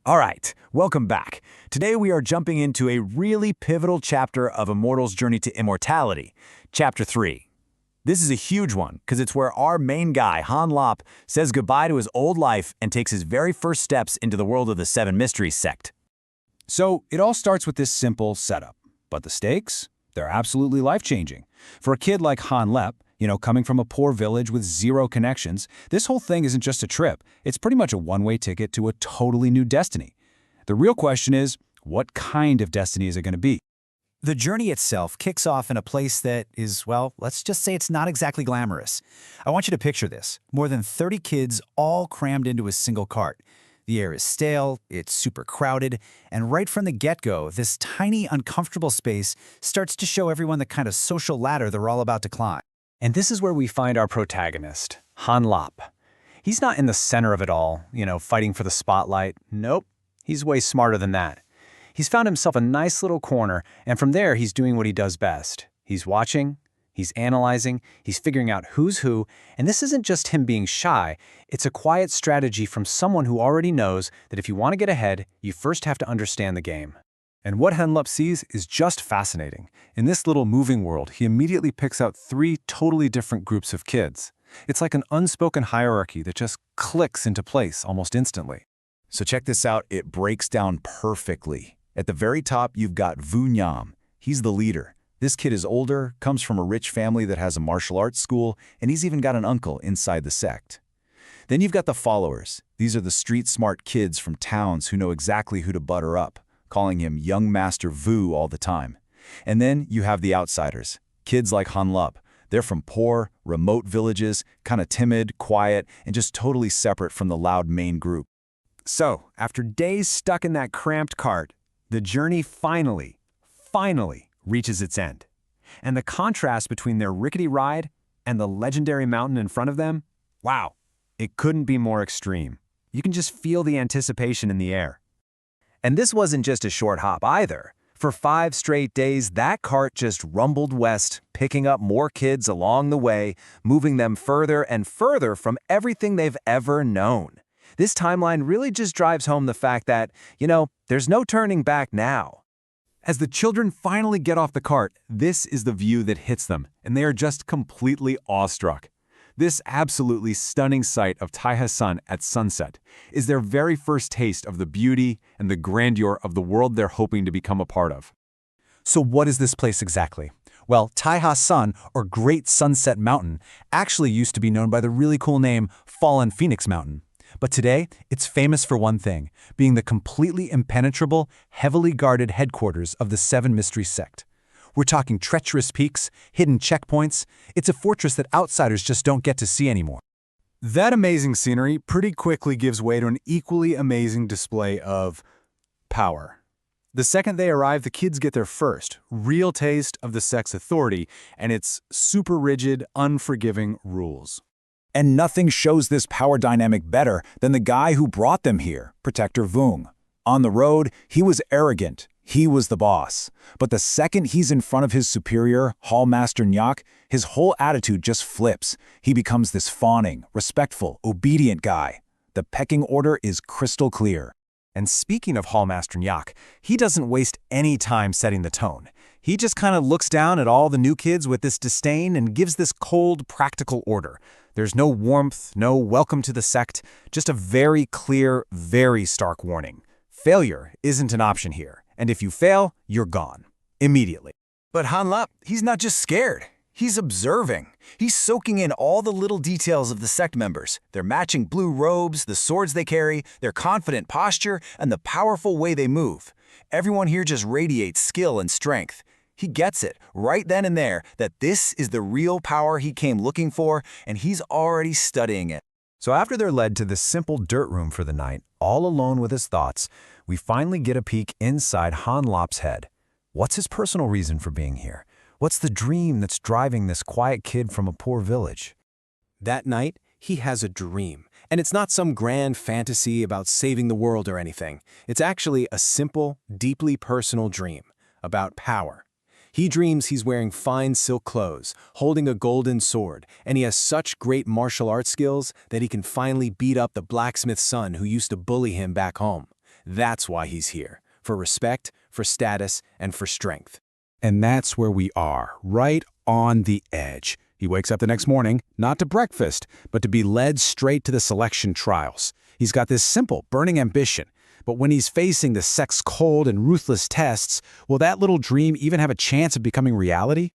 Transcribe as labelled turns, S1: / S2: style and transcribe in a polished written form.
S1: All right, welcome back. Today we are jumping into a really pivotal chapter of Immortal's journey to immortality, Chapter 3. This is a huge one because it's where our main guy, Han Lop, says goodbye to his old life and takes his very first steps into the world of the Seven Mysteries Sect.
S2: So it all starts with this simple setup. But the stakes? They're absolutely life-changing. For a kid like Han Lep, coming from a poor village with zero connections, this whole thing isn't just a trip. It's pretty much a one-way ticket to a totally new destiny. The real question is, what kind of destiny is it going to be?
S3: The journey itself kicks off in a place that is, well, let's just say it's not exactly glamorous. I want you to picture this. More than 30 kids all crammed into a single cart. The air is stale, it's super crowded, and right from the get-go, this tiny, uncomfortable space starts to show everyone the kind of social ladder they're all about to climb.
S2: And this is where we find our protagonist, Han Lop. He's not in the center of it all, fighting for the spotlight. Nope, he's way smarter than that. He's found himself a nice little corner, and from there he's doing what he does best. He's watching, he's analyzing, he's figuring out who's who, and this isn't just him being shy, it's a quiet strategy from someone who already knows that if you want to get ahead, you first have to understand the game.
S4: And what Han Lop sees is just fascinating. In this little moving world, he immediately picks out three totally different groups of kids. It's like an unspoken hierarchy that just clicks into place almost instantly.
S1: So check this out, it breaks down perfectly. At the very top, you've got Vu Nham. He's the leader. This kid is older, comes from a rich family that has a martial arts school, and he's even got an uncle inside the sect. Then you've got the followers. These are the street-smart kids from towns who know exactly who to butter up, calling him Young Master Vu all the time. And then you have the outsiders, kids like Han Lop. They're from poor, remote villages, kind of timid, quiet, and just totally separate from the loud main group.
S4: So, after days stuck in that cramped cart, the journey finally reaches its end. And the contrast between their rickety ride and the legendary mountain in front of them, wow, it couldn't be more extreme. You can just feel the anticipation in the air.
S5: And this wasn't just a short hop either. For 5 straight days, that cart just rumbled west, picking up more kids along the way, moving them further and further from everything they've ever known. This timeline really just drives home the fact that, there's no turning back now.
S4: As the children finally get off the cart, this is the view that hits them, and they are just completely awestruck. This absolutely stunning sight of Taiha's sun at sunset is their very first taste of the beauty and the grandeur of the world they're hoping to become a part of.
S2: So what is this place exactly? Well, Taiha's Sun, or Great Sunset Mountain, actually used to be known by the really cool name Fallen Phoenix Mountain. But today, it's famous for one thing, being the completely impenetrable, heavily guarded headquarters of the Seven Mysteries Sect. We're talking treacherous peaks, hidden checkpoints. It's a fortress that outsiders just don't get to see anymore.
S4: That amazing scenery pretty quickly gives way to an equally amazing display of power. The second they arrive, the kids get their first real taste of the sect's authority and its super rigid, unforgiving rules.
S1: And nothing shows this power dynamic better than the guy who brought them here, Protector Vung. On the road, he was arrogant. He was the boss. But the second he's in front of his superior, Hall Master Nyak, his whole attitude just flips. He becomes this fawning, respectful, obedient guy. The pecking order is crystal clear.
S5: And speaking of Hall Master Nyak, he doesn't waste any time setting the tone. He just kind of looks down at all the new kids with this disdain and gives this cold, practical order. There's no warmth, no welcome to the sect, just a very clear, very stark warning. Failure isn't an option here, and if you fail, you're gone. Immediately.
S3: But Han Lop, he's not just scared. He's observing. He's soaking in all the little details of the sect members, their matching blue robes, the swords they carry, their confident posture, and the powerful way they move. Everyone here just radiates skill and strength. He gets it, right then and there, that this is the real power he came looking for, and he's already studying it.
S5: So after they're led to this simple dirt room for the night, all alone with his thoughts, we finally get a peek inside Han Lop's head. What's his personal reason for being here? What's the dream that's driving this quiet kid from a poor village?
S6: That night, he has a dream. And it's not some grand fantasy about saving the world or anything. It's actually a simple, deeply personal dream about power. He dreams he's wearing fine silk clothes, holding a golden sword, and he has such great martial arts skills that he can finally beat up the blacksmith's son who used to bully him back home. That's why he's here. For respect, for status, and for strength.
S7: And that's where we are, right on the edge. He wakes up the next morning, not to breakfast, but to be led straight to the selection trials. He's got this simple, burning ambition. But when he's facing the sect's cold and ruthless tests, will that little dream even have a chance of becoming reality?